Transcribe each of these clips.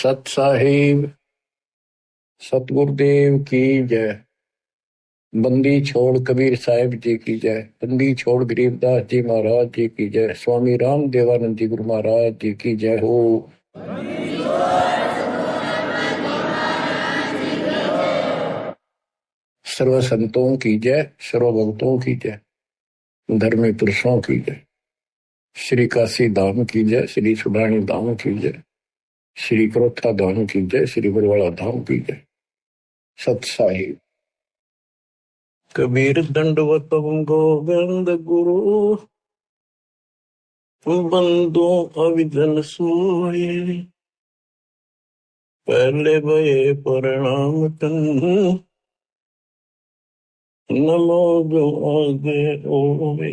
सत साहिब सतगुरुदेव की जय। बंदी छोड़ कबीर साहिब जी की जय। बंदी छोड़ गरीबदास जी महाराज जी की जय। स्वामी राम देवानंद जी गुरु महाराज जी की जय हो। सर्व संतों की जय, सर्व भक्तों की जय, धर्मी पुरुषों की जय। श्री काशी धाम की जय, श्री सुडानी धाम की जय, श्री क्रोथा धाम की जय, श्री बरवाड़ा धाम की जय। सत साहिब कबीर दंडवत गोविंद गुरु बंदो अविजन सोए। पहले भये प्रणाम तन नमो जो आगे ओवे।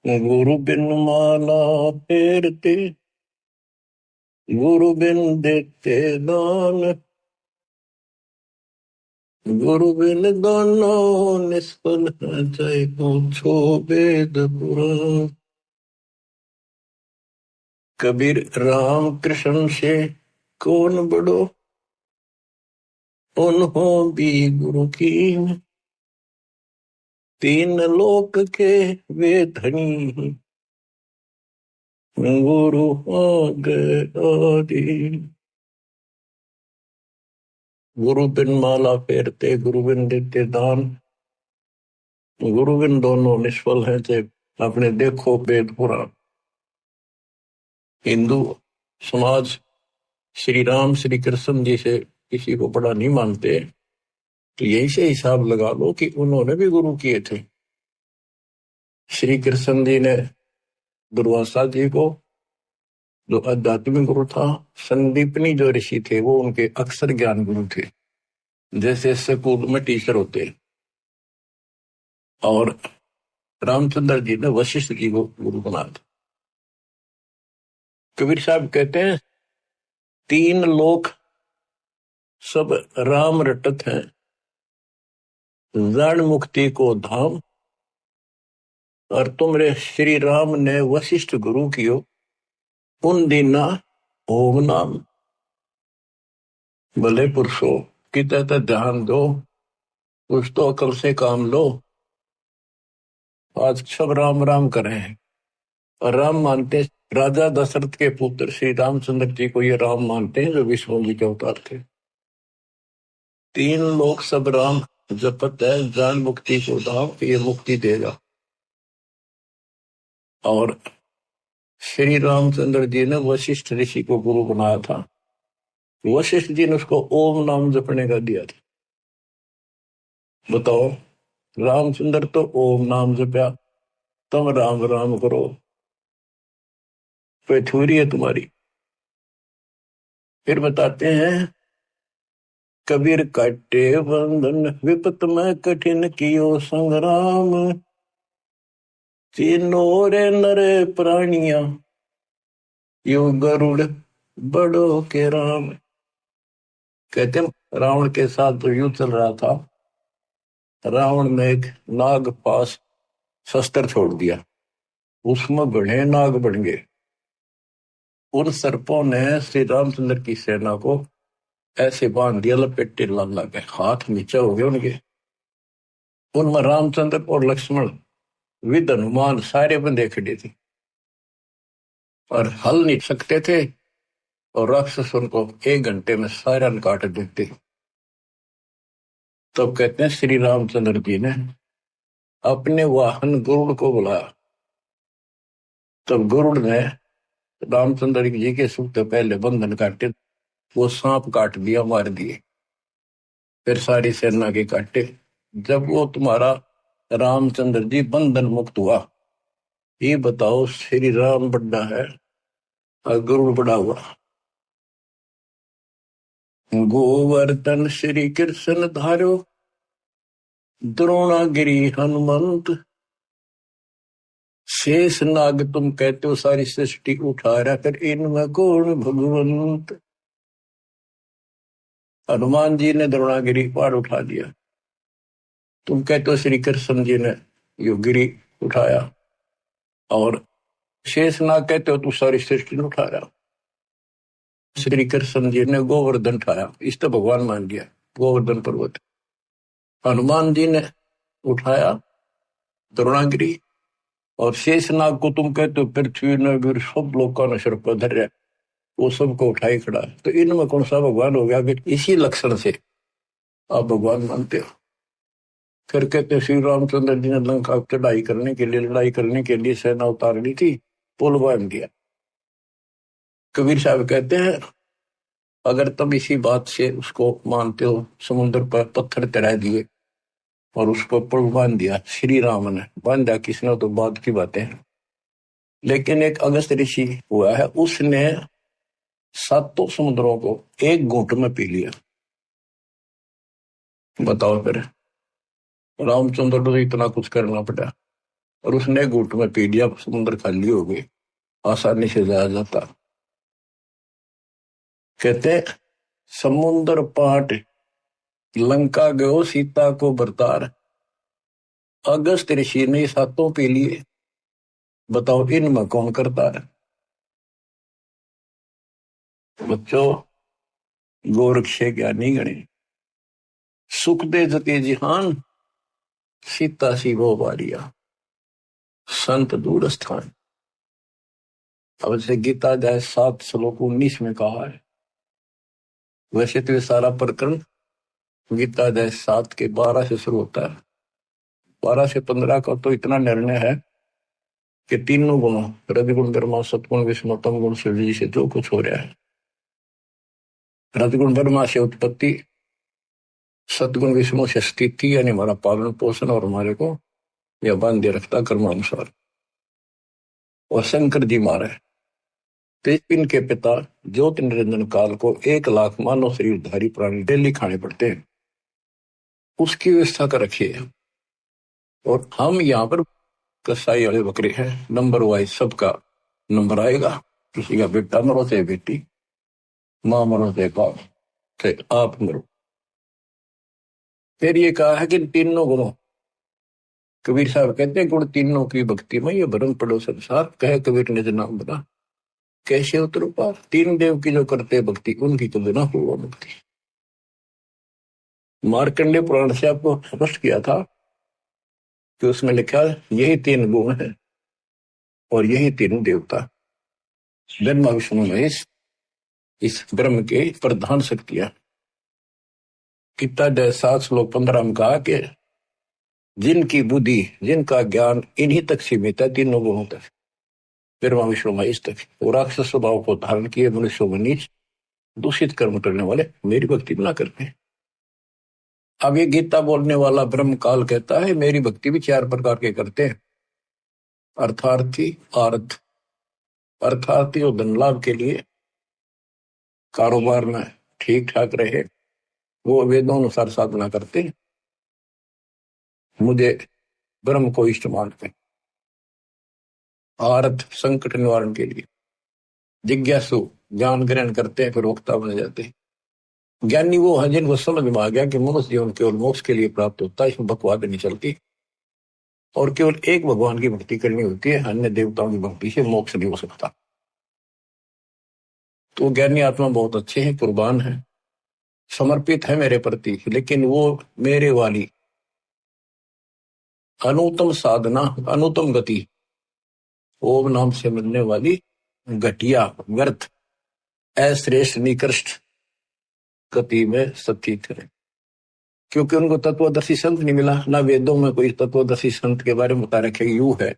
गुरु बिन माला फेरते, गुरु बिन देते दान, गुरु बिन दोनों निष्फल है, चाहे पूछो वेद पुराण। कबीर राम कृष्ण से कौन बड़ो, उन्हों भी गुरु की। तीन लोक के वे धनी, गुरु आगे आदि। गुरु बिन माला फेरते, गुरु बिन देते दान, गुरु बिन दोनों निष्फल है, चाहे अपने देखो वेद पुराण। हिंदू समाज श्री राम श्री कृष्ण जी से किसी को बड़ा नहीं मानते, तो यही से हिसाब लगा लो कि उन्होंने भी गुरु किए थे। श्री कृष्ण जी ने दुर्वासा जी को, जो आध्यात्मिक गुरु था, संदीपनी जो ऋषि थे वो उनके अक्षर ज्ञान गुरु थे, जैसे स्कूल में टीचर होते। और रामचंद्र जी ने वशिष्ठ जी को गुरु बनाया था। कबीर साहब कहते हैं तीन लोक सब राम रटत हैं, जन मुक्ति को धाम। और तुमरे श्री राम ने वशिष्ठ गुरु कियो, उन दीना ओम नाम। भले पुरुषो किते तो ध्यान दो, कुछ तो अकल से काम लो। आज सब राम राम कर रहे हैं और राम मानते, राजा दशरथ के पुत्र श्री रामचंद्र जी को ये राम मानते हैं जो विष्णु जी के अवतार थे। तीन लोग सब राम जपत है, जान मुक्ति को धाम, ये मुक्ति देगा। और श्री रामचंद्र जी ने वशिष्ठ ऋषि को गुरु बनाया था। वशिष्ठ जी ने उसको ओम नाम जपने का दिया था। बताओ, रामचंद्र तो ओम नाम जपया, तुम राम राम करो, पैथुरी है तुम्हारी। फिर बताते हैं कबीर काटे बंधन, विपत में कठिन कियो संग्राम। तीनों रे नरे प्राणिया, यो गरुड़ बड़ो के राम। कहते हैं रावण के साथ जो युद्ध चल रहा था, रावण ने एक नाग पास शस्त्र छोड़ दिया, उसमें घने नाग बन गए। उन सर्पों ने श्री रामचंद्र की सेना को ऐसे बांध दिया, लपेटे लगे, हाथ नीचे हो गए उनके। उनमें रामचंद्र और लक्ष्मण विद हनुमान सारे बंदे खड़े थे और हल नहीं सकते थे, और राक्षस उनको 1 घंटे में सारा काट देते। तो कहते हैं श्री रामचंद्र जी ने अपने वाहन गरुड़ को बुलाया। तब गरुड़ ने रामचंद्र जी के सुख से पहले बंधन काटे, वो सांप काट दिया, मार दिए। फिर सारी सेना के काटे। जब वो तुम्हारा रामचंद्र जी बंधन मुक्त हुआ, ये बताओ श्री राम बड़ा है और गरुड़ बड़ा हुआ। गोवर्धन श्री कृष्ण धारो, द्रोणागिरी हनुमंत। शेष नाग तुम कहते हो सारी सृष्टि उठा रहा, कर इनमें कौन भगवंत। हनुमान जी ने द्रोणागिरी पहाड़ उठा दिया, तुम कहते हो श्री कृष्ण जी ने यो गिरी उठाया। और शेष नाग कहते हो तू सारी सृष्टि उठा रहा। श्री कृष्ण जी ने गोवर्धन उठाया, इस तो भगवान मान लिया गोवर्धन पर्वत। हनुमान जी ने उठाया द्रोणागिरी, और शेषनाग को तुम कहते हो पृथ्वी ने भी सब लोगों ने सिर पर धर रहा, वो सबको उठाई खड़ा। तो इनमें कौन सा भगवान हो गया? फिर इसी लक्षण से आप भगवान मानते हो। फिर कहते श्री रामचंद्र जी ने लंका चढ़ाई करने के लिए, लड़ाई करने के लिए सेना उतार ली थी, पुल बांध दिया। कबीर साहब कहते हैं अगर तुम इसी बात से उसको मानते हो, समुद्र पर पत्थर चढ़ा दिए और उसको पुल बांध दिया, श्री राम ने बांधा, किसने तो बाद की बातें हैं। लेकिन एक अगस्त ऋषि हुआ है, उसने सातों समुद्रों को एक घूंट में पी लिया। बताओ फिर, रामचंद्र को इतना कुछ करना पड़ा और उसने घूंट में पी लिया, समुद्र खाली हो गई, आसानी से जाया जाता। कहते समुद्र पाट लंका गयो सीता को बरतार, अगस्त ऋषि ने सातों पी लिए। बताओ इनमें कौन करता है? बच्चों, गोरक्ष ज्ञानी गणे, सुख दे जते जिहान, सीता सी वो बारिया, संत दूर स्थान। अब से गीता जाए 7 श्लोक 19 में कहा है। वैसे तो ये सारा प्रकरण गीता जाए 7 के 12 से शुरू होता है। 12 से 15 का तो इतना निर्णय है कि तीनों गुणों, रजगुण ब्रह्मा सतगुण विष्णु तम गुण शिव जी से जो कुछ हो रहा है, रजगुण ब्रह्मा से उत्पत्ति, सतगुण विष्णु से स्थिति यानी हमारा पालन पोषण और हमारे को यह बांधे रखता कर्मानुसार, और शंकर जी मारे तो इनके पिता ज्योति निरंजन काल को 1 लाख मानव शरीरधारी प्राणी डेली खाने पड़ते हैं, उसकी व्यवस्था कर रखी है। और हम यहाँ पर कसाई वाले बकरे हैं, नंबर वाइज सबका नंबर आएगा, किसी का बेटा मरो चाहे बेटी, माँ मरो चाहे बाप, चाहे आप मरो। फिर ये कहा है कि तीनों गुणों, कबीर साहब कहते हैं गुण तीनों की भक्ति में ये भरम पड़ो संसार, कहे कबीर ने जो नाम बना, कैसे उतरो पार, 3 देव की जो करते भक्ति उनकी तो बिना हुआ भक्ति। मार्कंडेय पुराण से आपको स्पष्ट किया था कि उसमें लिखा यही 3 गुण है और यही 3 देवता, ब्रह्मा विष्णु महेश, इस ब्रह्म के प्रधान शक्तियां। गीता 7 श्लोक 15 में कहा कि जिनकी बुद्धि, जिनका ज्ञान इन्हीं तक सीमित है, 3 गुणों तक, ब्रह्मा विष्णु महेश तक, वो राक्षस स्वभाव को धारण किए मनुष्य को नीच दूषित कर्म करने वाले मेरी भक्ति ना करते हैं। अब ये गीता बोलने वाला ब्रह्म काल कहता है मेरी भक्ति भी 4 प्रकार के करते हैं। अर्थार्थी, अर्थार्थी और धन लाभ के लिए, कारोबार में ठीक ठाक रहे, वो वेदों अनुसार साधना करते हैं, मुझे ब्रह्म को इष्ट मानते हैं। आर्थ, संकट निवारण के लिए, जिज्ञासु, ज्ञान ग्रहण करते हैं फिर वक्ता बन जाते हैं। ज्ञानी वो है जिनको समझ में आ गया कि मनुष्य जीवन केवल मोक्ष के लिए प्राप्त होता है, इसमें बकवाद नहीं चलती, और केवल एक भगवान की भक्ति करनी होती है, अन्य देवताओं की भक्ति से मोक्ष नहीं हो सकता। तो ज्ञानी आत्मा बहुत अच्छे हैं, कुर्बान है, समर्पित है मेरे प्रति, लेकिन वो मेरे वाली अनुत्तम साधना, अनुत्तम गति, ओम नाम से मिलने वाली घटिया व्यर्थ अश्रेष्ठ निकृष्ट गति में स्थित है। क्योंकि उनको तत्वदर्शी संत नहीं मिला, ना वेदों में कोई तत्वदर्शी संत के बारे में बता रखे यू है,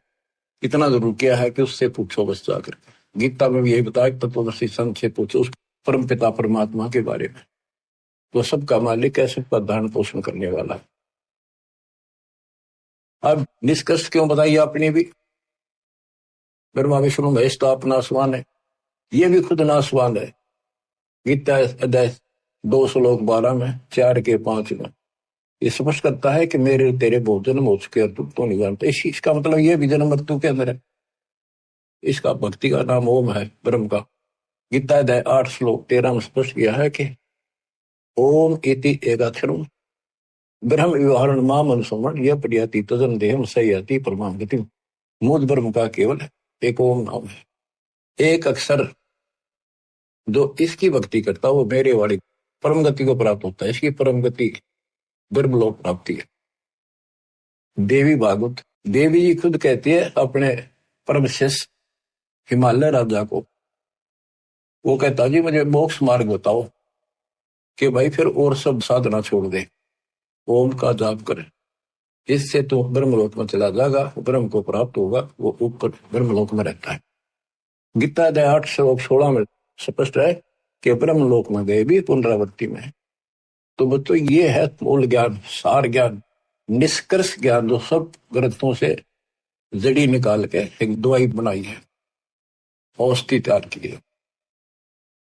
इतना जरूर किया है कि उससे पूछो बस जाकर। गीता में भी यही बताया तत्वदर्शी संत से पूछो उस परम पिता परमात्मा के बारे में, वो सबका मालिक है, सबका धारण पोषण करने वाला है। अब निष्कर्ष क्यों बताइए आपने भी, ब्रह्मा विष्णु महेश तो आप नासवान है, ये भी खुद नासवान है। गीता अध्याय 2 श्लोक 12 में, 4 के 5 में ये स्पष्ट करता है कि मेरे तेरे बहुत जन्म हो चुके और तू तो नहीं जानता। इसका मतलब ये भी जन्म मृत्यु के अंदर है। इसका भक्ति का नाम ओम है, ब्रह्म का। गीता अध्याय 8 श्लोक 13 में स्पष्ट किया है कि ओम इति एकाक्षरम ब्रह्म व्यवहारण माम अनुसमण यह प्रयाति तजन देहम सयाति परमाम गति। मूल ब्रह्म का केवल एक ओम नाम है, एक अक्षर जो इसकी भक्ति करता वो मेरे वाली परम गति को प्राप्त होता है। इसकी परम गति ब्रह्मलोक प्राप्ति है। देवी भागवत, देवी जी खुद कहती है अपने परम शिष्य हिमालय राजा को, वो कहता जी मुझे मोक्ष मार्ग बताओ, कि भाई फिर और सब साधना छोड़ दे, ओम का जाप करे, इससे तो ब्रह्मलोक में चला जाएगा, ब्रह्म को प्राप्त होगा, वो ऊपर ब्रह्मलोक में रहता है। गीता अध्याय 8 श्लोक 16 में स्पष्ट है कि ब्रह्मलोक में गए भी पुनरावृत्ति में है। तो बच्चों ये है मूल ज्ञान, सार ज्ञान, निष्कर्ष ज्ञान, जो सब ग्रंथों से जड़ी निकाल के एक दवाई बनाई है, औषधि तैयार की है।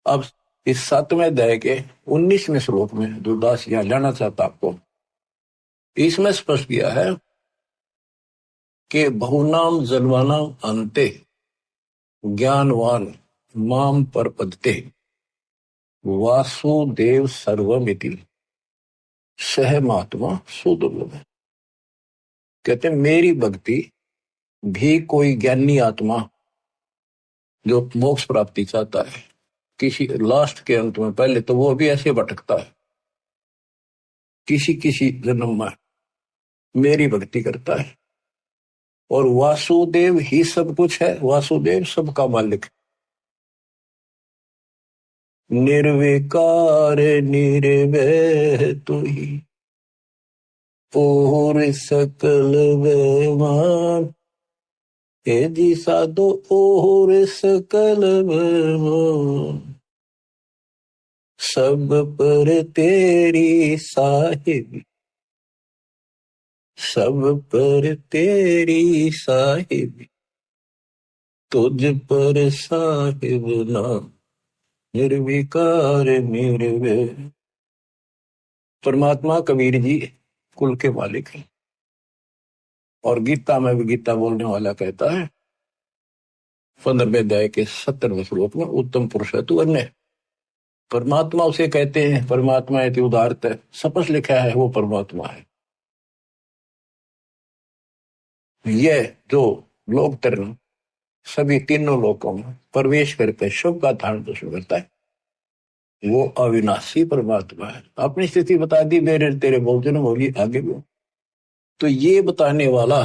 अब इस 7वें अध्याय के 19वें श्लोक में जो दास यहाँ जाना चाहता आपको, इसमें स्पष्ट किया है कि बहुनाम जन्मानाम अंते ज्ञानवान माम परपदते वासुदेव सर्वमिति सह महात्मा सुदुर्लभ। कहते मेरी भक्ति भी कोई ज्ञानी आत्मा जो मोक्ष प्राप्ति चाहता है किसी लास्ट के अंत में, पहले तो वो भी ऐसे भटकता है, किसी किसी जन्म में मेरी भक्ति करता है, और वासुदेव ही सब कुछ है, वासुदेव सबका मालिक, निर्विकार निर्भय तू ही और सकल बेमान, हे जी साधो और सकल बेमान, सब पर तेरी साहिब, सब पर तेरी साहिब, तुझ पर साहिब नाम, निर्विकार निर्भय। परमात्मा कबीर जी कुल के मालिक हैं, और गीता में भी गीता बोलने वाला कहता है 15वें अध्याय के 70वें श्लोक में, उत्तम पुरुष है तू अन्य। परमात्मा उसे कहते हैं, परमात्मा है उदारत है, सपस लिखा है वो परमात्मा है। यह जो लोक तरण सभी तीनों लोकों में प्रवेश करके शुभ का धारण पोषण करता है, वो अविनाशी परमात्मा है। अपनी स्थिति बता दी, मेरे तेरे भोजन होगी आगे भी। तो ये बताने वाला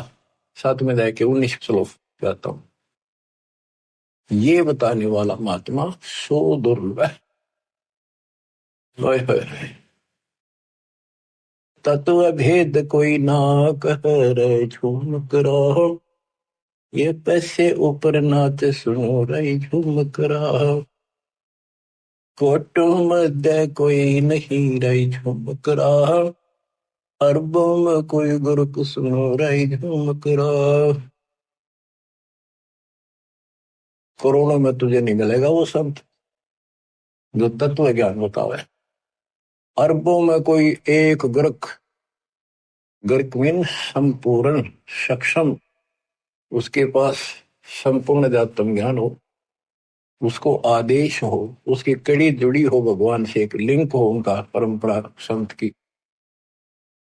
7वें अध्याय के 19 श्लोक कहता हूं, ये बताने वाला महात्मा सो दुर्लभ है। तत्व भेद कोई ना कह रहे झूम करो, ये पैसे ऊपर नाच सुनो रही झूम करा, कोटों मध्य कोई नहीं रही झूम करा, अरबों में कोई गुरु सुनो रही झूम करा। करोड़ों में तुझे नहीं मिलेगा वो संत जो तत्व ज्ञान बतावे, अरबों में कोई एक गुरख, गुरख मीन संपूर्ण सक्षम, उसके पास संपूर्ण अध्यात्म ज्ञान हो, उसको आदेश हो, उसकी कड़ी जुड़ी हो भगवान से, एक लिंक हो उनका परंपरा संत की।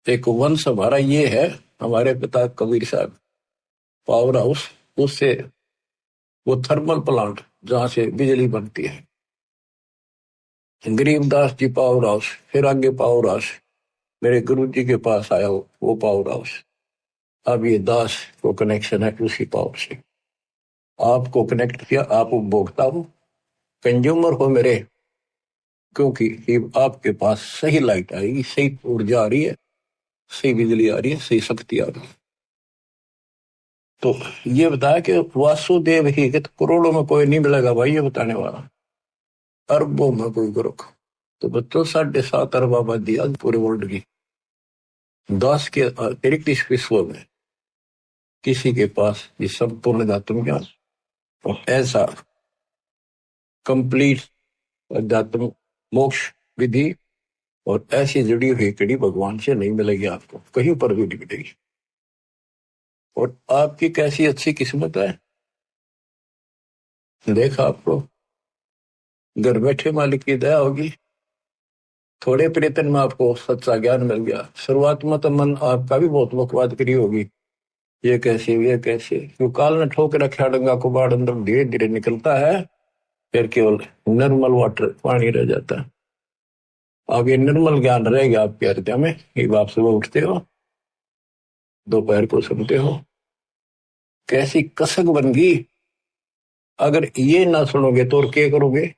एक वंश हमारा ये है, हमारे पिता कबीर साहब पावर हाउस, उससे वो थर्मल प्लांट जहां से बिजली बनती है, गरीबदास जी पावर हाउस, फिर आगे पावर हाउस, मेरे गुरु जी के पास आया वो पावर हाउस, अब ये दास को कनेक्शन है उसी पावर से। आपको कनेक्ट किया, आप उपभोक्ता हो, कंज्यूमर हो मेरे, क्योंकि आपके पास सही लाइट आएगी, सही ऊर्जा आ रही है, सही बिजली आ रही है, सही शक्ति आ रही है। तो ये बताया कि वासुदेव ही, कि करोड़ों में कोई नहीं मिलेगा भाई ये बताने वाला, अरबों में कोई गुरख। तो बच्चों 7.5 अरब आबादी आज पूरे वर्ल्ड की, 10 के अतिरिक्त इस विश्व में किसी के पास ये संपूर्ण अध्यात्म ज्ञान और ऐसा कंप्लीट अध्यात्म मोक्ष विधि और ऐसी जुड़ी हुई कड़ी भगवान से नहीं मिलेगी, आपको कहीं पर भी नहीं मिलेगी। और आपकी कैसी अच्छी किस्मत है, देखा आपको घर बैठे मालिक की दया होगी, थोड़े प्रयत्न में आपको सच्चा ज्ञान मिल गया। शुरुआत में तो मन आपका भी बहुत बकवाद करी होगी, ये कैसे क्यों काल ने ठोक रखा डंगा को बाढ़ अंदर धीरे धीरे निकलता है, फिर केवल निर्मल वाटर पानी रह जाता है। अब ये निर्मल ज्ञान रहेगा आपके हृदय में। एक आप सुबह उठते हो, दोपहर को सुनते हो, कैसी कसक बन गई। अगर ये ना सुनोगे तो और क्या करोगे?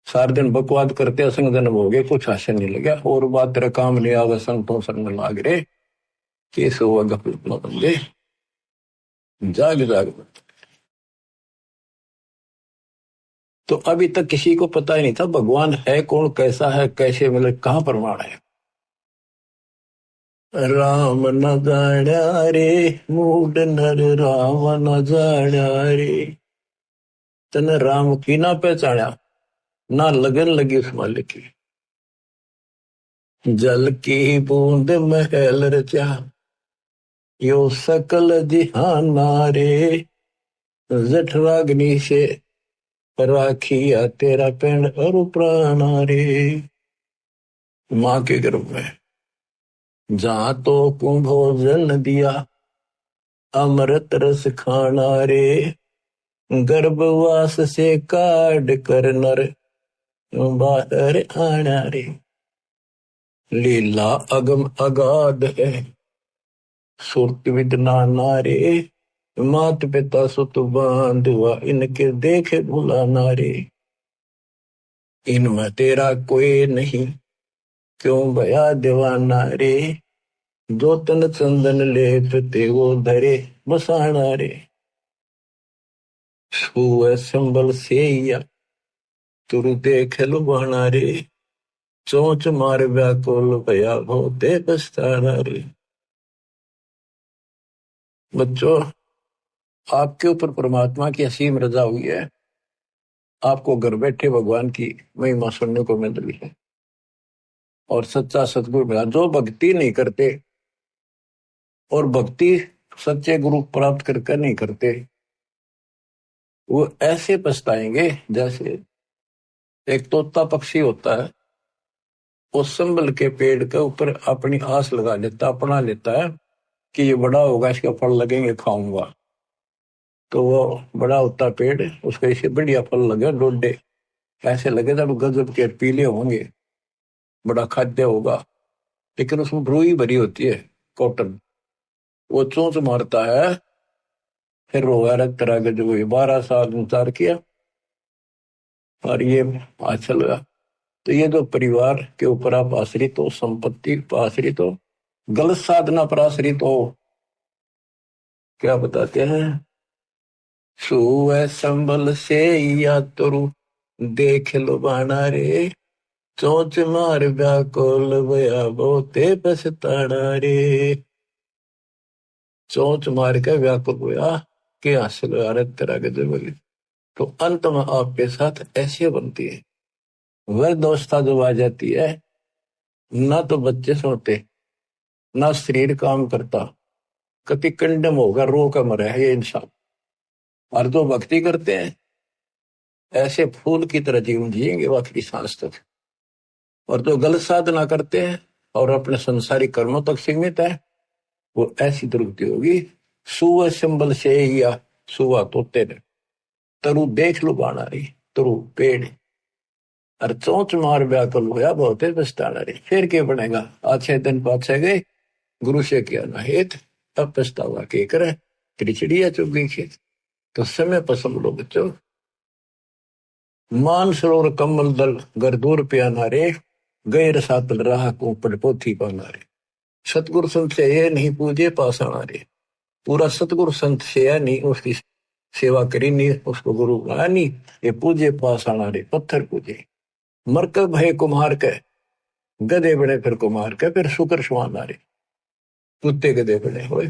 सारे दिन बकवाद करते असंग जन्म हो गए, कुछ हासिल नहीं लगा, और बात तेरा काम नहीं आवे, संतों संग लाग रे, केस हुआ गफलत न बंदे, जाग जाग। तो अभी तक किसी को पता ही नहीं था भगवान है कौन, कैसा है, कैसे मिले, कहाँ प्रमाण है। राम न जाण्या रे मूड नर, राम न जाण्या रे। तन राम की ना पहचाना, ना लगन लगी उस मालिक की। जल की बूंद महल रचा, यो सकल जिहाना रे। जठराग्नि से राखिया तेरा पेड़ और प्राणा रे। माँ के गर्भ में जहां तो कुंभोजन दिया, अमृत रस खाना रे। गर्भवास से काट कर नर, बाहर आना रे। लीला अगम अगाध है, सुरत विदना नारे। मात पिता सुत बांधवा, इनके देखे भुलाना रे। इनमें तेरा कोई नहीं, क्यों भया दीवाना रे। जो तन चंदन लेप ते वो धरे बसाना रे। छुए संबल से या तुरु देख लुभाना रे। चोंच मार व्याकुल भया भोते पछताना रे। बच्चों, आपके ऊपर परमात्मा की असीम रजा हुई है। आपको घर बैठे भगवान की महिमा सुनने को मिल रही है, और सच्चा सतगुरु मिला। जो भक्ति नहीं करते, और भक्ति सच्चे गुरु प्राप्त करके नहीं करते, वो ऐसे पछताएंगे जैसे एक तोता पक्षी होता है, वो संबल के पेड़ के ऊपर अपनी आस लगा लेता, अपना लेता है कि ये बड़ा होगा, इसके फल लगेंगे, खाऊंगा। तो वो बड़ा होता पेड़, उसके इसे बढ़िया फल लगे, डोडे ऐसे लगे जब गजब के पीले होंगे, बड़ा खाद्य होगा। लेकिन उसमें रुई भरी होती है, कॉटन। वो चोंच मारता है, फिर रोगा रख तरह के, जो 12 साल इंतजार किया और ये अच्छा लगा। तो ये जो परिवार के ऊपर आप आश्रित हो, संपत्ति पर आश्रित हो, गलत साधना पर आश्रित हो, क्या बताते हैं? सुए संबल से या तुरु देख लो बाना रे। चोंच मार व्याकुल भया बहुते पछताना रे। चोंच मार के व्याकुल हुआ कि हासिल तरह के जबली। तो अंत में आपके साथ ऐसे बनती है, वह दोस्ता जब आ जाती है, ना तो बच्चे सोते, ना शरीर काम करता, कति कंडम होगा, रो का मरे है ये इंसान। और जो भक्ति करते हैं, ऐसे फूल की तरह जीवन जिएंगे आखिरी सांस तक। और जो गलत साधना करते हैं और अपने संसारिक कर्मों तक सीमित है, वो ऐसी दुर्गति होगी। सुअ संबल से या सुआ तोते ने, तरु देख लो बाना रही, तरु पेड़, और चोंच मार व्याकुल होया बहुते पछताना रे। फिर क्या बनेगा? अच्छे दिन पाछे गए, गुरु से किया ना हेत, अब पछतावा के करे, तेरी चिड़िया चुग गई खेत। तो समय पसंद लो बच्चों। मान सरोवर कमल दल गर दूर प्याना रे। गैर सातल राह को पड़ पोथी पाना रे। सतगुरु संत से ये नहीं पूजे पासाना रे। पूरा सतगुरु संत से या नहीं उसकी सेवा करी नहीं, उसको गुरु बनाया नहीं, ये पूजे पासाना रे, पत्थर पूजे। मरकब भय कुम्हार के, गधे बड़े फिर कुम्हार के, फिर शुक्र सुहाना रे, कुत्ते गधे बड़े हो।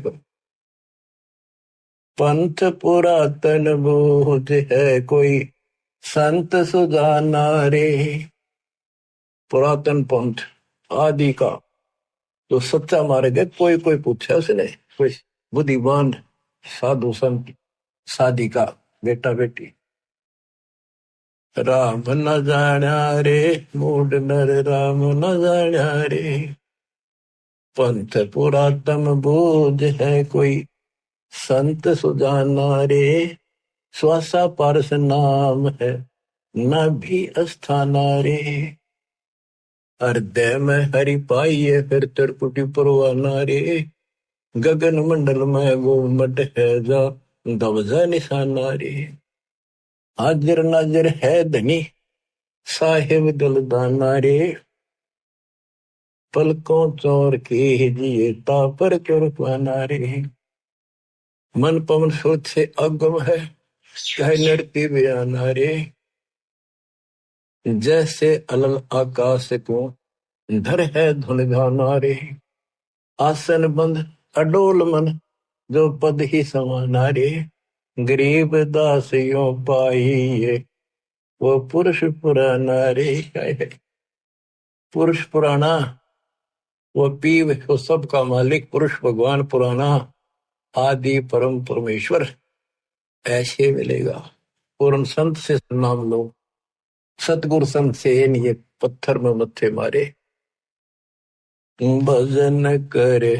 पंथ पुरातन बोध है कोई, संत सुजाना रे। पुरातन पंथ आदि का जो सच्चा मार्ग है, कोई कोई पूछा उसने, कोई बुद्धिमान साधु संत साधिका बेटा बेटी। राम न जाण्या रे मूड नर, राम न जाण्या रे। पंथ पुरातन बोध है कोई, संत सुजाना रे। श्वासा पारस नाम है न भी अस्थाना रे। हृदय में हरि पाइये फिर त्रिपुटी परवाना रे। गगन मंडल में गोमट है जा दबजा निशाना रे। हाजिर नाजिर है धनी साहिब दलदाना रे। पलकों चौर के जिए तापर चुरपाना रे। मन पवन सोच से अगम है कह नृत्य बयाना रे। जैसे अलल आकाश को धर है धुन गाना रे। आसन बंद अडोल मन जो पद ही समाना रे। गरीब दास यो पाइये वो पुरुष पुराना रे। पुरुष पुराना वो पीव वो सबका मालिक पुरुष भगवान पुराना आदि परम परमेश्वर ऐसे मिलेगा। पूर्ण संत से नाम लो। सतगुरु संत से ये पत्थर में मत्थे मारे। भजन करे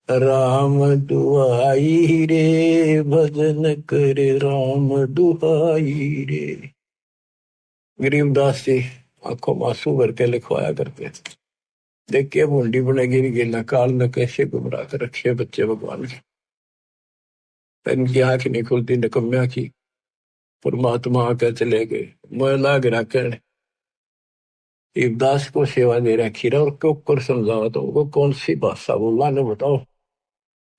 राम दुआई रे। भजन करे राम दुआई रे। गरीबदास जी आंखों में आंसू भर के लिखवाया करते थे। देखिए बूंदी बनेगी गिला काल ने कैसे गुमराह कर रखे बच्चे भगवान के। इनकी आंख नहीं खुलती निकम्या की। परमात्मा आके चले गए मोला गिरा कर इब्दास को सेवा दे रखी रहा और क्यों कर समझाओ तो वो कौन सी भाषा बोला ने बताओ।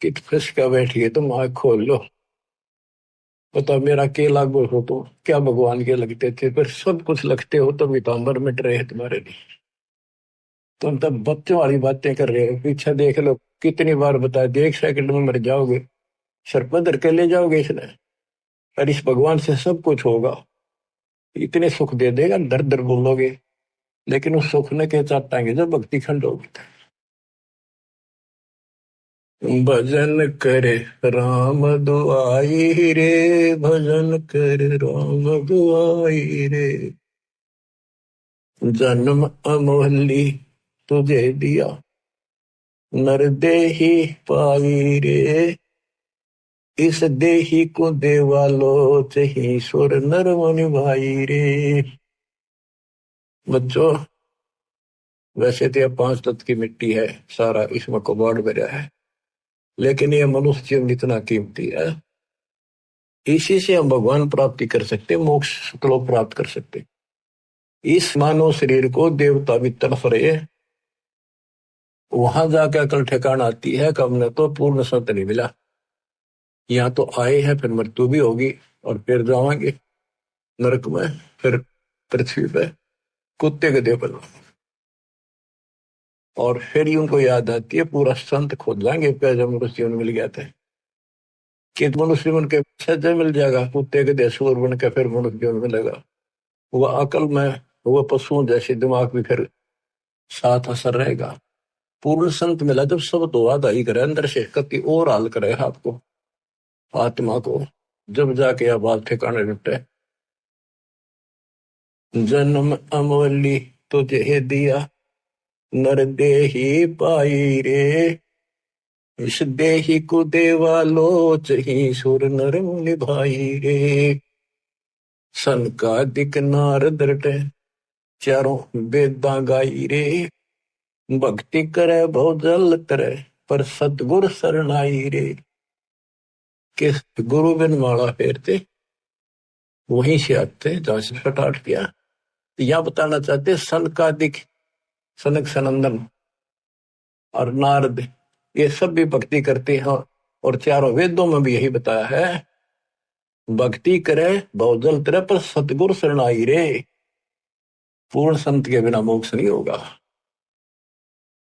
कित फंसका बैठिए तुम आंख खोल लो। बता मेरा के लागू हो तो क्या भगवान के लगते थे पर सब कुछ लगते हो तो वितांबर मिट रहे तुम्हारे लिए। तुम तब बच्चों वाली बातें कर रहे हो। पीछे देख लो कितनी बार बता दिया 1 सेकंड में मर जाओगे। सर पधर के ले जाओगे इसने। और इस भगवान से सब कुछ होगा। इतने सुख दे देगा दर दर बोलोगे लेकिन उस सुख ने के चाटाएंगे जब भक्ति खंड होगी। भजन करे राम दुआई रे। भजन करे राम दुआई रे। जन्म अमोहली तुझे दिया नर देही पाई रे। इस देही को देवालो चही सुर नर मुनि भाई रे। बच्चों वैसे तो यह 5 तत्व की मिट्टी है सारा इसमें कबाड़ भरा है लेकिन यह मनुष्य जीवन इतना कीमती है। इसी से हम भगवान प्राप्ति कर सकते मोक्ष सुखलोक प्राप्त कर सकते। इस मानव शरीर को देवता भी तड़फ रहे वहां जाकर अकल ठिकाना आती है कि हमने तो पूर्ण संत नहीं मिला। यहाँ तो आए हैं फिर मृत्यु भी होगी और फिर जाएंगे नरक में फिर पृथ्वी पे कुत्ते गधे पर। और फिर ही उनको याद आती है पूरा संत खोज जाएंगे जब मनुष्य मिल गया था कि मनुष्य बन के सज्जन मिल जाएगा। कुत्ते गधे सूर बन के फिर मनुष्य मिलेगा। वह अकल में वह पशुओं जैसे दिमाग भी फिर साथ असर रहेगा। पूर्ण संत मिला जब सब तो आदाई करे अंदर से कति और हाल करे आपको आत्मा को जब जाके यह बात ठिकाने लुटे। जन्म अमोली तुझे दिया नर देही पाई रे। इस देही को देवा लोच ही सुर नर मुनि भाई रे। सन का दिक नारद रटे चारों वेदा गाई रे। भक्ति करे बहु जल करे पर सतगुर शरणाई रे। किस गुरु बिन माला फेरते वहीं से आते जहां से फटाट किया। यह बताना चाहते सन का दिक सनक सनंदन और नारद ये सब भी भक्ति करते हैं और चारों वेदों में भी यही बताया है भक्ति करे बहुजल तेरे पर सतगुरु शरणाई रे। पूर्ण संत के बिना मोक्ष नहीं होगा।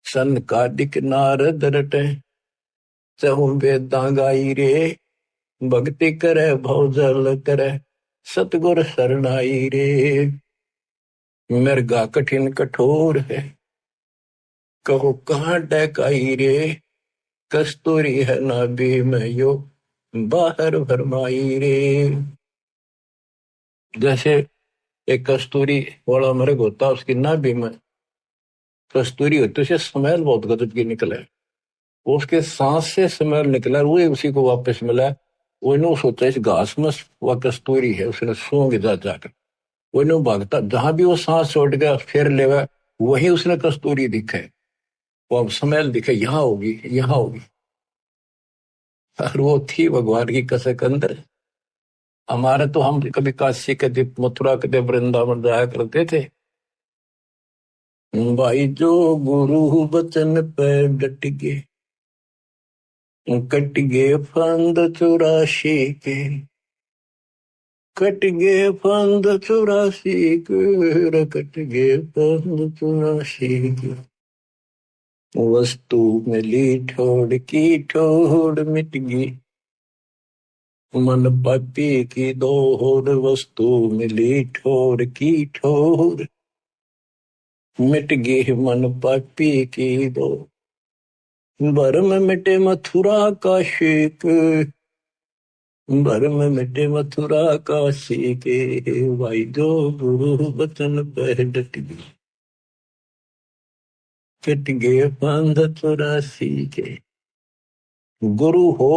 सन का दिक नारद रटे चहु वेदा गाई रे। भक्ति करे बहुजल करे सतगुरु शरणाई रे। मृगा कठिन कठोर है कहो कहाँ डकाई रे। कस्तूरी है नाभि में यो बाहर भरमाई रे। जैसे एक कस्तूरी वाला मृग होता उसकी नाभि में कस्तूरी होती उसे स्मेल बहुत गजब की निकले। उसके सांस से स्मेल निकला वो उसी को वापस मिला वो इन्हों सोचा इस घास में वह कस्तूरी है, उसने सूंघ जा जाकर वो इन्हों भागता, जहां भी वो सांस छोड़ गया फिर लेवा, वही उसने कस्तूरी दिखे, वो अब स्मेल दिखे, यहाँ होगी यहाँ होगी। और वो थी भगवान की कसक अंदर। हमारे तो हम कभी काशी के दीप मथुरा के वृंदावन जाया करते थे भाई, जो गुरु बचन पे डट गए, कट गए फंद 84 के, कट गए फंद 84 के, कट गए फंद 84 के। वस्तु मिली ठोड़ की ठोड़ मिट गई, मन पापी की दौड़, वस्तु मिली ठोड़ की ठोड़ मिट गई, मन पापी की दौड़। भरम मिटे मथुरा का शेक, भरम मिटे मथुरा का शेक, भाई जो गुरु बचन पर डट गई, कट गए फंद 84 के। गुरु हो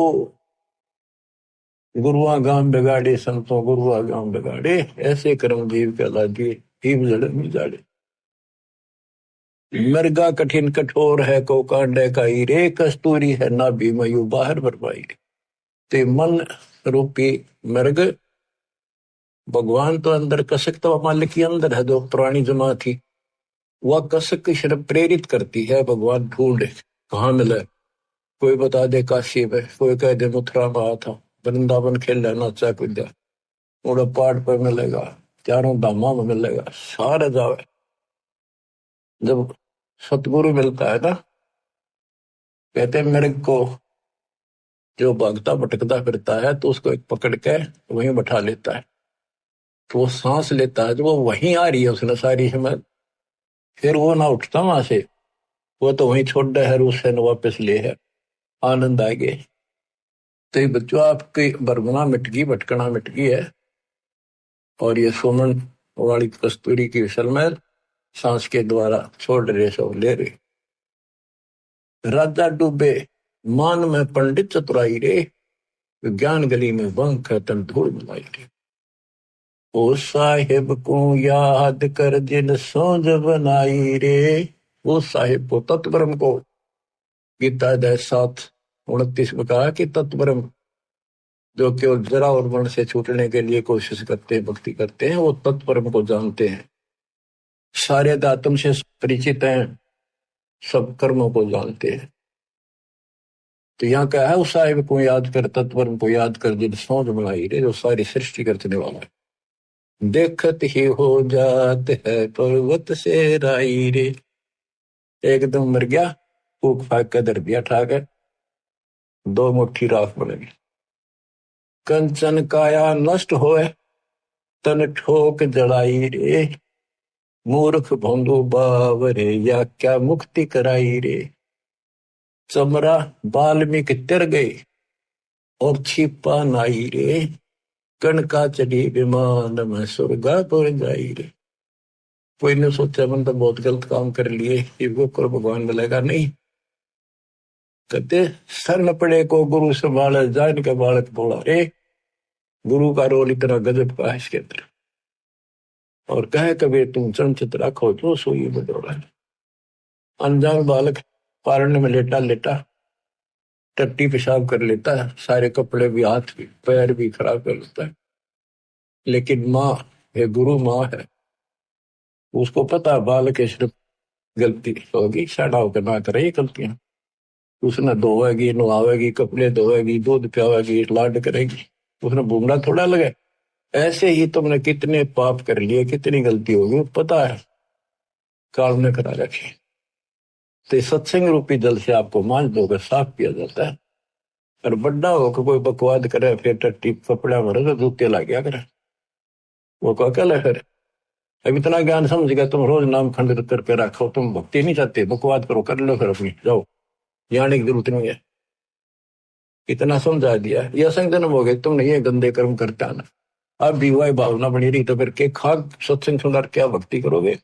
गुरुआ गाम बिगाड़े, संतों गुरुआ गाम बिगाड़े, ऐसे कर्म जीव कहला दिए, जीव जड़ में जाड़े। मृगा कठिन कठोर है, को कांडे का रे, कस्तूरी है ना भी मयू बाहर बरपाई। ते मन रूपी मृग, भगवान तो अंदर, कसक तो मालिक के अंदर है, जो पुरानी जमा थी, वह कसक की शर्म प्रेरित करती है, भगवान ढूंढे कहाँ मिले। कोई बता दे काशी में, कोई कह दे मथुरा में आया था, वृंदावन खेल नाचा कूदा, उड़ा पहाड़ पर मिलेगा, चारों धामा में मिलेगा, सारे जावे। जब सतगुरु मिलता है ना, कहते मेरे को जो भागता भटकता फिरता है, तो उसको एक पकड़ के वहीं बैठा लेता है, तो वो सांस लेता है, तो वो वहीं आ रही है उसने सारी हिम्मत, फिर वो ना उठता वहां से, वो तो वहीं छोड़ है, उससे न वापस ले है, आनंद आ गए। तो ये बच्चों आपकी बरगुना मिट गई, भटकना मिट गई है, और ये सोमन वाली कस्तूरी की विसल में सांस के द्वारा छोड़ रहे, सब ले रहे। राजा डूबे मान में पंडित चतुराई रे, ज्ञान गली में बंक तन धूल मिलाई रे। ओ साहिब को याद कर जिन सोज बनाई रे, वो साहिब को तत्वरम को, गीता अध्याय 7:29 में कहा कि तत्वरम, जो केवल जरा और मन से छूटने के लिए कोशिश करते हैं, भक्ति करते हैं, वो तत्परम को जानते हैं, सारे आत्म से परिचित हैं, सब कर्मों को जानते हैं। तो यहाँ क्या है, उस साहिब को याद कर, तत्परम को याद कर जिन सोच बनाई रे, जो सारी सृष्टि करने वाला है। देखत ही हो जात है पर्वत से राई रे, एकदम मर गया, फूक फाक कर दर दिया ठाक है, 2 मुट्ठी राख बनेगी। कंचन काया नष्ट होए, तन ठोक जड़ाई रे, मूर्ख भोंदू बावरे, या क्या मुक्ति कराई रे। चमरा बाल्मीकि तिर गई, और छिपा नाई रे, कणका चढ़ी विमान में स्वर्गापुर जाई रे। कोई ने सोचा मन तो बहुत गलत काम कर लिए, इनको कर भगवान मिलेगा नहीं। कहते सर पड़े को गुरु संभाले, जान के बालक बोला रे, गुरु का रोल इतना गजब का है इसके अंदर। और कहे कभी तुम चंचित रखो तो सोई बदौड़ा। अनजान बालक पारने में लेटा लेटा टट्टी पेशाब कर लेता है, सारे कपड़े भी, हाथ भी, पैर भी खराब कर लेता है, लेकिन माँ है, गुरु माँ है, उसको पता बालक के सिर्फ गलती होगी, साड़ा होकर ना करे ये गलतियां। उसने धोएगी, नहावेगी, कपड़े धोएगी, दूध पियावेगी, लाड करेगी, उसने बूमड़ा थोड़ा लगे। ऐसे ही तुमने कितने पाप कर लिए, कितनी गलती होगी, पता है, काल ने करा रखी। तो सत्संग रूपी जल से आपको मांझ धोकर साफ किया जाता है। और बड्डा होकर कोई बकवाद करे, फिर टट्टी कपड़ा भरे तो जूते ला गया करे, वो को अकल है। फिर अब इतना ज्ञान समझ गया, तुम रोज नाम खंडित करके रखो, तुम भक्ति नहीं चाहते, बकवाद करो, कर लो, फिर अपनी जाओ, जाने की जरूरत नहीं है, इतना समझा दिया। ये असंग जन्म हो गए, तुमने ये गंदे कर्म करता ना, अब भी वही भावना बनी रही, तो फिर के खाक सत्संग सुनकर क्या भक्ति करोगे।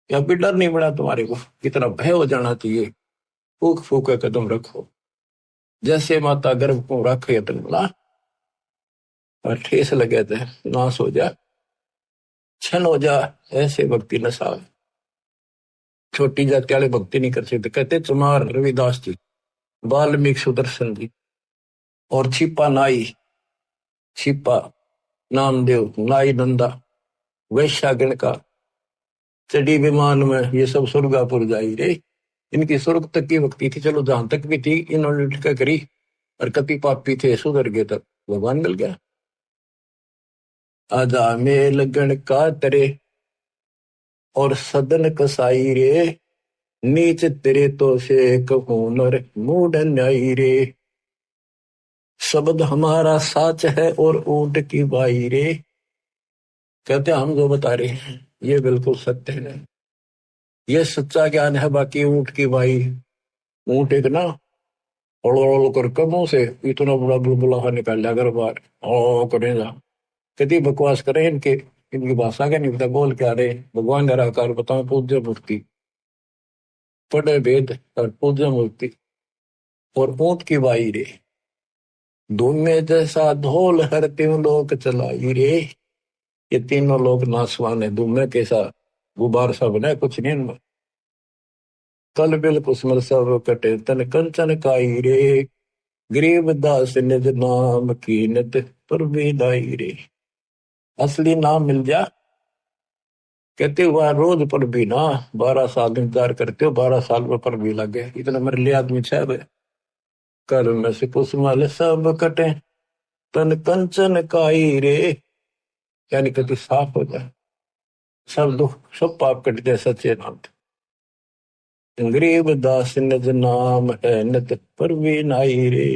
या भी डर नहीं बना तुम्हारे को, कितना भय हो जाना चाहिए। फूक फूक कदम रखो, जैसे माता गर्भ को रखे तन बोला, और ठेस लगे थे, नाश हो जा, छन हो जा, ऐसे भक्ति नशा। छोटी जाति वाले भक्ति नहीं कर सकते, कहते चमार रविदास जी, वाल्मीकि सुदर्शन जी, और छिपा नाई, छिपा नामदेव, नाई नंदा, वैश्यागण का, चढ़ी विमान में, ये सब स्वर्गापुर जाई रे। इनकी स्वर्ग तक की भक्ति थी, चलो जहां तक भी थी इन्होंने क्या करी, और कति पापी थे सुधर गए, तक भगवान मिल गया। आजा मेल गण का तरे और सदन कसाई रे, नीच तेरे तो से कहूनर मूड न्यायी रे। शब्द हमारा साच है और ऊंट की बाई रे। कहते हम जो बता रहे हैं ये बिल्कुल सत्य है, ये सच्चा ज्ञान है। बाकी ऊंट की बाई, ऊंट एक ना ओल कर कमों से इतना बड़ा बुलबुला निकाल लिया अगर बार ओ करेगा, कति बकवास करें इनके, इनकी भाषा का नहीं पता बोल क्या रहे। भगवान निराकार बताओ, पूज्य मूर्ति, पढ़े वेद और पूज्य मूर्ति और ऊंट की बाई रे। धूमे जैसा ढोल हर तीनों लोग चलाई रे। ये तीनों लोग नासवान है, धूमे कैसा गुबार सा बना, कुछ नहीं इनमें। कल बिल कुसमल सब कटे तन कंचन काई रे, गरीब दास निज नाम कीनत पर विदाई रे। असली नाम मिल जा, कहते हुआ रोज पर भी ना, 12 साल इंतजार करते हो, 12 साल में पर भी लगे, इतना मेरे लिए आदमी छह। कल में से कुसमल सब कटे तन कंचन काई रे, यानी कति साफ हो जाए, सब दुख सब पाप कट जाए सच्चे नाम। गरीब दास निज नाम है नित पर भी नाई रे।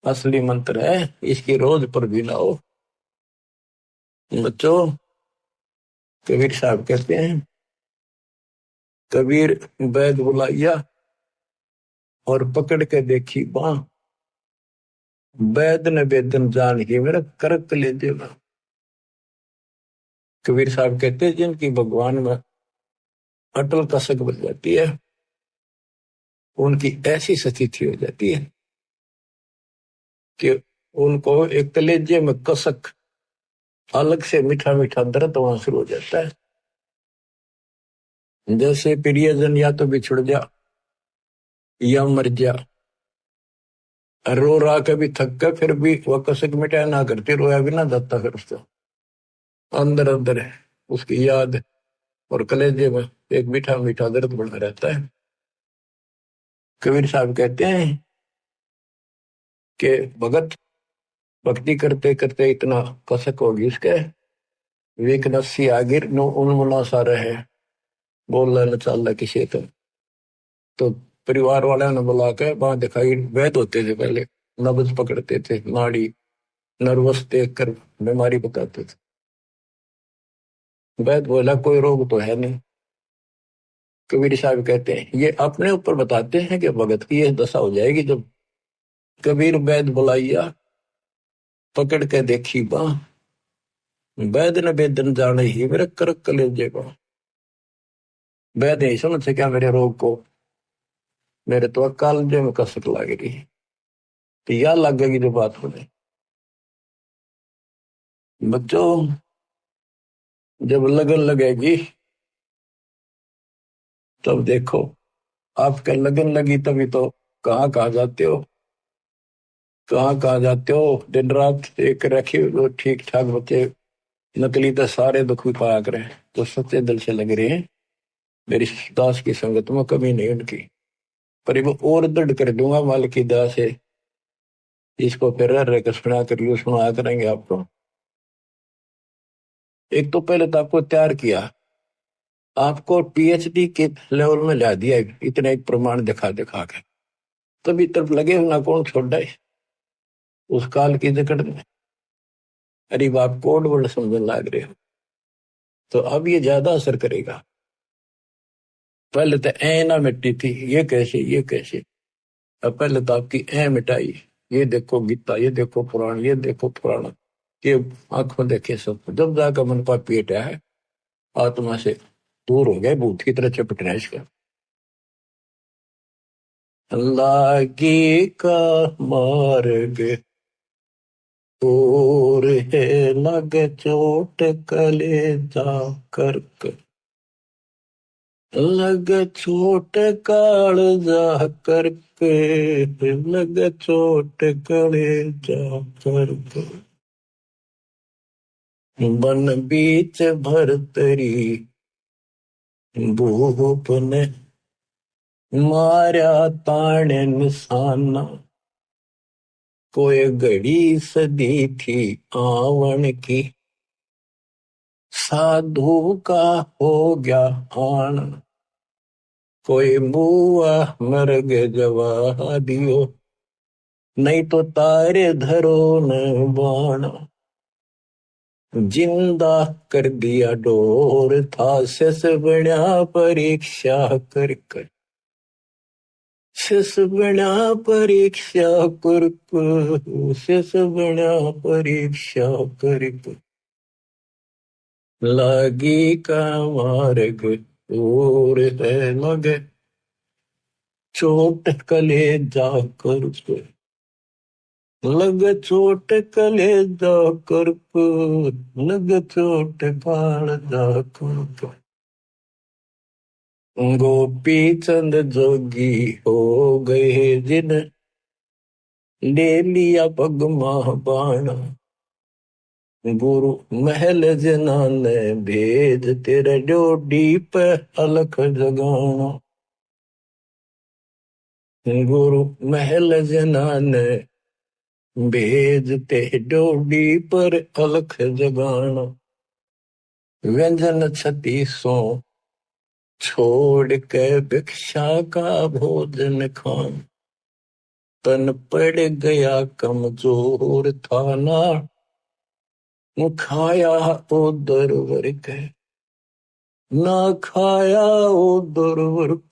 असली मंत्र है, इसकी रोज पर भी ना हो। बच्चों, कबीर साहब कहते हैं, कबीर बैद बुलाइया और पकड़ के देखी बां, बैद ने वेदन जान ही मेरा करक ले देगा। कबीर साहब कहते हैं जिनकी भगवान में अटल कसक बन जाती है, उनकी ऐसी स्थिति हो जाती है कि उनको एक कलेजे में कसक, अलग से मीठा मीठा दर्द वहां शुरू हो जाता है। जैसे प्रियजन या तो बिछुड़ जा या मर जा, रो रहा कभी थक कर, फिर भी वह कसक मिटाया ना करती, रोया भी ना जाता, फिर उसको अंदर अंदर है उसकी याद, और कलेजे में एक मीठा मीठा दर्द बना रहता है। कबीर साहब कहते हैं कि भगत भक्ति करते करते इतना कसक होगी उसके, वेक नस्सी आगिर नो उन्मुना सा रहे, बोल न चल किसी तो परिवार वाले ने बुला के वहां दिखाई, वैद होते थे पहले, नब्ज पकड़ते थे, नाड़ी नर्वस देख कर बीमारी बताते थे। वैद बोला कोई रोग तो है नहीं। कबीर साहब कहते हैं ये अपने ऊपर बताते हैं कि भगत की यह दशा हो जाएगी जब कबीर वैद बुलाइया पकड़ के देखी बां, वैद ने वेदन जाने ही मेरे करक कलेजे को। वैद नहीं समझ सका मेरे रोग को, मेरे तो कालजे में कसक लग रही, तो यह लगेगी जो बात होने। बच्चों, जब लगन लगेगी तब देखो, आपके लगन लगी तभी तो कहाँ कहाँ जाते हो, कहाँ कहाँ जाते हो, दिन रात एक रखे ठीक ठाक बच्चे, नकली तो सारे दुख भी पाया करें, तो सच्चे दिल से लग रहे हैं मेरी दास की संगत में कमी नहीं उनकी। पर वो और दृढ़ कर दूंगा माल की दया से, इसको फिर रह कर सुना कर सुना करेंगे आपको। एक तो पहले तो आपको तैयार किया, आपको पीएचडी के लेवल में ला दिया, इतना एक प्रमाण दिखा दिखा के, तभी तरफ लगे ना कौन छोड़ है उस काल की जकड़ में। अरे बाप कोड वर्ड समझने लग रहे हो, तो अब ये ज्यादा असर करेगा। पहले तो ए ना मिट्टी थी, ये कैसे ये कैसे, अब पहले तो आपकी ए मिटाई, ये देखो गीता, ये देखो पुराण, ये देखो पुराण, ये आंख में देखे सब, जब जाकर मन पापी हटा है, आत्मा से दूर हो गए, भूत की तरह चपटना इसका। अल्लाह की का मार्ग और है लगे चोट कलेजा करके, लगे चोट कालजा करके, लगे चोट कलेजा करके। बन बीच भरतरी भूप ने मारा ताने निशाना, कोई घड़ी सदी थी आवन की, साधु का हो गया आन। कोई बुआ मर गए जवा दियो, नहीं तो तारे धरो न बाण। जिंदा कर दिया डोर था शेष बना परीक्षा कर कर, शेष बना परीक्षा कर कर, शेष बना परीक्षा कर कर। लागी का मार्ग और है लगे चोट कलेजा कर कर, लग चोट कलेजा कर कर, लग चोट कालजा कर कर। गोपी चंद जोगी हो गए जिन ले लिया पगमा बाण, गुरु महल जना ने भेज तेरे डोडी पे अलख जगाना। गुरु महल जना ने भेज ते डोडी पर अलख जगाना। व्यंजन छत्तीसों छोड़ के भिक्षा का भोजन खान, तन पड़ गया कमजोर था ना, खाया उधर वर्क, ना खाया उधर वर्क,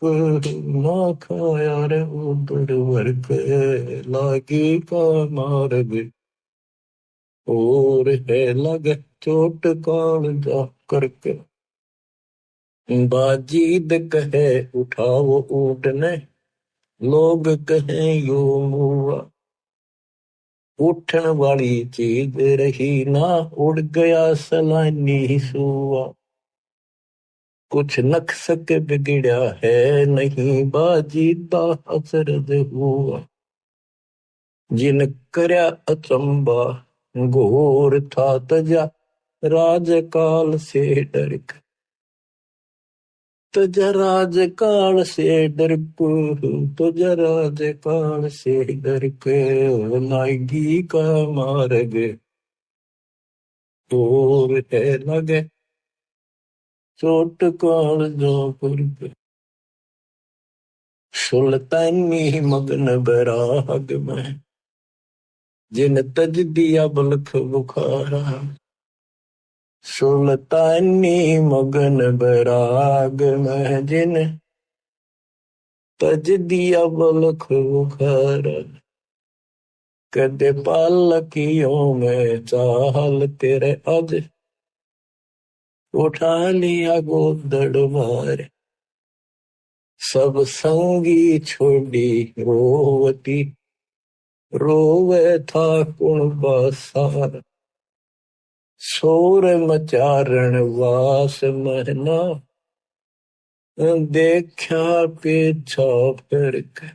ना खाया रे उधर वर्क। लागी का मार्ग और है लगे चोट कालजा करके। बाजीद कहे उठाओ ऊँटने, लोग कहे यो मुआ, उठन वाली चीज रही ना, उड़ गया सलानी सुआ। कुछ नक्सक बिगड़ा है नहीं, बाजीदा अचरज हुआ। जिन करया अचंबा घोर था तजा, राजकाल से डर के, तजा राजकाल से डर को, तजा राजकाल से डर के। लागी का मार्ग और है लगे चोट कालजा पर के। सुल्तानी मगन बराग में जिन तज दिया बलख बुखारा, सुल्तानी मगन बराग में जिन तज दिया बलख बुखारा। कदे पालकियों में चाल तेरे अज, उठा लिया गोदड़ मार। सब संगी छोड़ी रोवती, रोवे था कुणबा सार। शोर मचारण वास महना, देखा पीछा फिर के,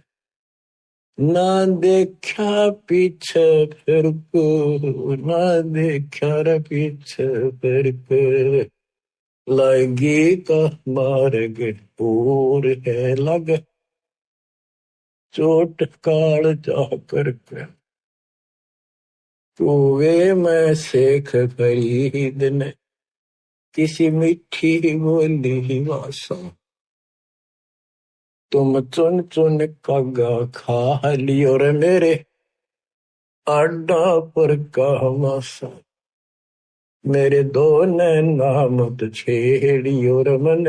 ना देखा पीछे फिर को, ना देखा रे पीछे फिर के। लागी का मार्ग और है लग चोट काल जा करके। कुएं में शेख फरीद ने किसी मीठी बोली भाषा, तुम चुन चुन कागा खा लियो रे मेरे आडा पर का मासा। मेरे दो नैना मत छेड़ियो रे मन,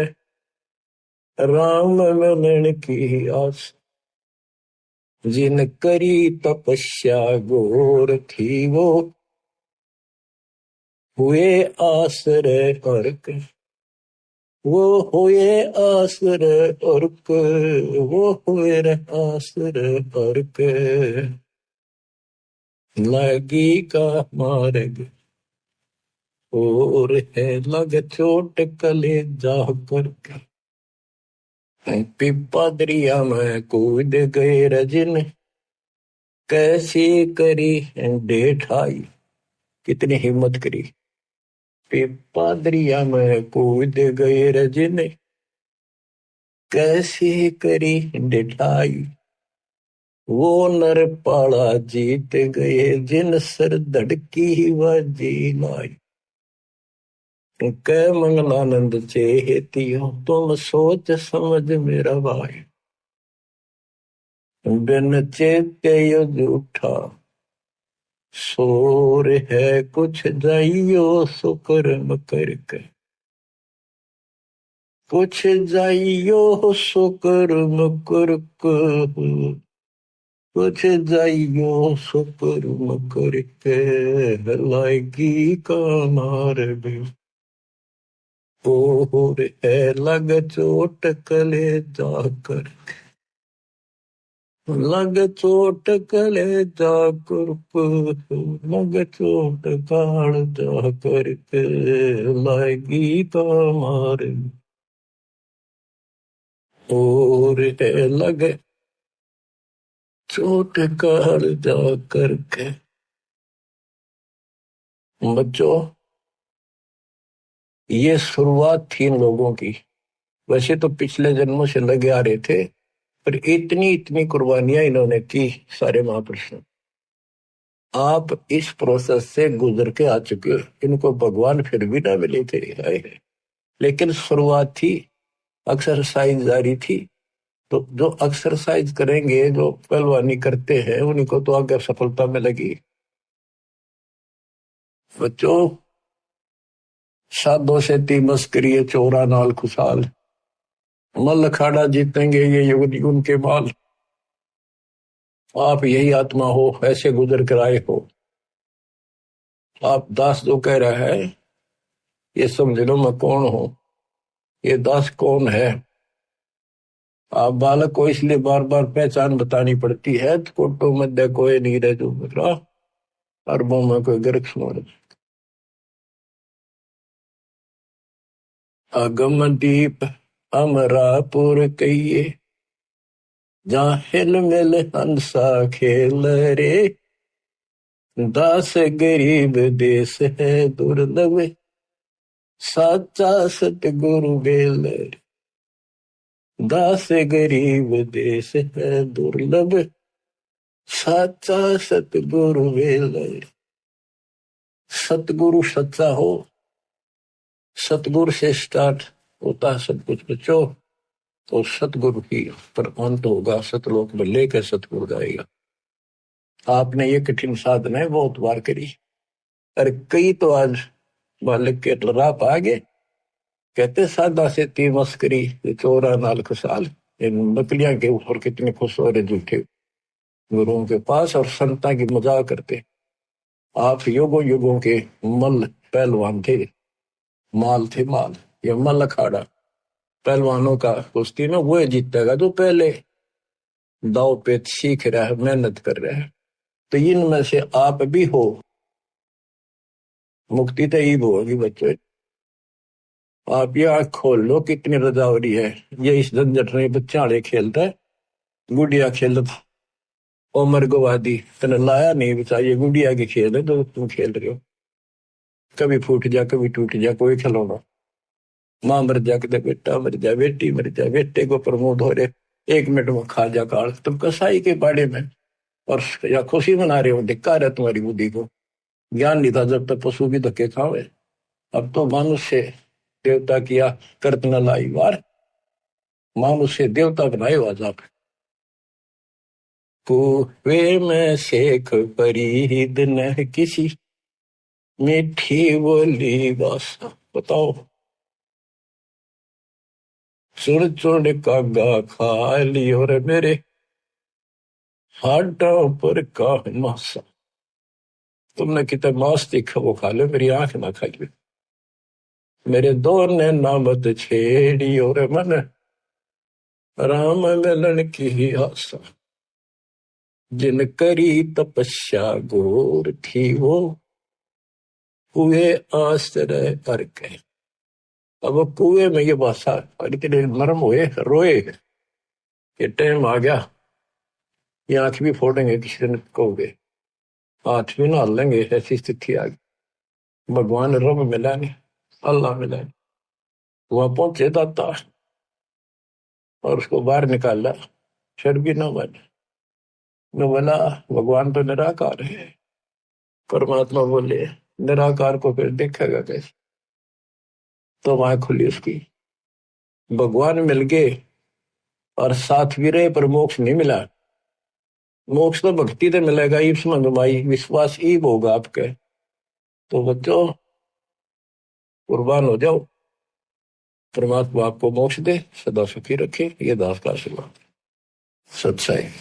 राम मिलन की आस। जिन करी तपस्या घोर थी वो, हुए आश्रय अर्क, वो हुए आश्रय अर्क, वो हुए आश्रय अर्क। लगी का मार्ग और है लग चोट कले जा करके। पिपा दरिया में कूद गए रजन, कैसी करी डेठाई। कितनी हिम्मत करी। पिपा दरिया में कूद गए रजन, कैसी करी डेठाई। वो नर पाड़ा जीत गए जिन सर धड़की व जी लाई। कै मंगलानंद चेतियो तुम सोच समझ मेरा भाई। बिन चेते यो झूठा शोर है कुछ जाइयो सुकर्म करके। कुछ जाइयो सुकर्म करके। कुछ जाइयो सुकर्म करके। लाएगी का मार्ग और है लग चोट कले जाकर। लग चोट कले जाकर। लग चोट काल जाकर के। लाएगी का मार्ग और है लग चोट काल जाकर के। बच्चों, ये शुरुआत थी इन लोगों की। वैसे तो पिछले जन्मों से लगे आ रहे थे, पर इतनी इतनी कुर्बानियां इन्होंने की सारे महापुरुषों। आप इस प्रोसेस से गुजर के आ चुके हो। इनको भगवान फिर भी ना मिले थे आए। लेकिन शुरुआत थी, एक्सरसाइज जारी थी। तो जो एक्सरसाइज करेंगे, जो पहलवानी करते हैं, उन्हीं को तो आगे सफलता मिलेगी। बच्चों, साधो से ती मस्करी चोरा नाल खुशाल। मल अखाड़ा जीतेंगे ये युग युग के माल। आप यही आत्मा हो, ऐसे गुजर कर आए हो। आप दास जो कह रहा है, ये समझ लो मैं कौन हूं। ये दास कौन है। आप बालक को इसलिए बार बार पहचान बतानी पड़ती है। कोटो मध्य कोई नहीं रह जो मेरा, अरबों में कोई गर्क सुन। अगम दीप अमरापुर कहिए, जहाँ हिल मिल हंसा खेल रे। दास गरीब देश है दुर्लभ, साचा सतगुरु बेल। दास गरीब देश है दुर्लभ, साचा सतगुरु बेल। सतगुरु सच्चा हो, सतगुरु से स्टार्ट होता सब कुछ बच्चों। तो सतगुरु ही पर अंत होगा, सतलोक में लेकर सतगुरु जाएगा। आपने ये कठिन साधना बहुत बार करी, और कई तो आज बालक के राह आ गए। कहते सादा से ती मस्करी चोरा नाल खुशाल। इन नकलियां के ऊपर कितने खुश हो रहे झूठे गुरुओं के पास, और संता की मजाक करते। आप युगों युगों के मल पहलवान थे, माल थे माल। ये मल अखाड़ा पहलवानों का कुश्ती में वो जीतेगा जो पहले दाव पेच सीख रहा है, मेहनत कर रहा है। तो इनमें से आप भी हो। मुक्ति तो ईब होगी बच्चों। आप ये आंख खोल लो कितनी रजावरी है। ये इस झंझट में बच्चा आड़े खेलता है, गुड़िया खेलता। उमर गवादी तने लाया नहीं बचा, ये गुड़िया के खेल है तो तुम खेल रहे हो। कभी फूट जा कभी टूट जा कोई खिलौना। माँ मर जा के बेटा मर जा, बेटी मर जा, बेटे को प्रमोद हो रहे 1 मिनट में खा जा काल। तुम कसाई के बाड़े में और या खुशी मना रहे हो। धिक्कार है तुम्हारी बुद्धि को। ज्ञान नहीं था जब तक पशु भी धक्के खावे। अब तो मनुष्य देवता किया करत न लाई वार। मनुष्य देवता बनाए आज आप। कुएं में शेख फरीद न किसी, मीठी बोली बासा। बताओ, सुर चुड़ कागा खा ली और मेरे हाडों पर का मासा। तुमने कितना मांस देखा वो खा लो, मेरी आंख ना खाई। मेरे दो ने नामत छेड़ी और मन राम मिलन की आशा। जिन करी तपस्या घोर थी वो, कुएं आश्रय करके। अब वो कुएं में ये भाषा इतने नरम हुए, रोए ये टाइम आ गया, ये आंख भी फोड़ेंगे किसी दिन कहोगे, हाथ भी ना लेंगे, ऐसी स्थिति आ गई। भगवान रब मिला नहीं, अल्लाह मिला नहीं। वहां पहुंचे दाता और उसको बाहर निकाला, फिर भी न बने न बोला। भगवान तो निराकार है। परमात्मा बोले निराकार को फिर देखेगा कैसे? तो वहां खुली उसकी, भगवान मिल गए और साथ भी रहे, पर मोक्ष नहीं मिला। मोक्ष तो भक्ति से मिलेगा, ईप्स मंग भाई, विश्वास ईब होगा आपके। तो बच्चों कुर्बान हो जाओ, परमात्मा आपको मोक्ष दे, सदा सुखी रखे। ये दास का आशीर्वाद। सच्चाई।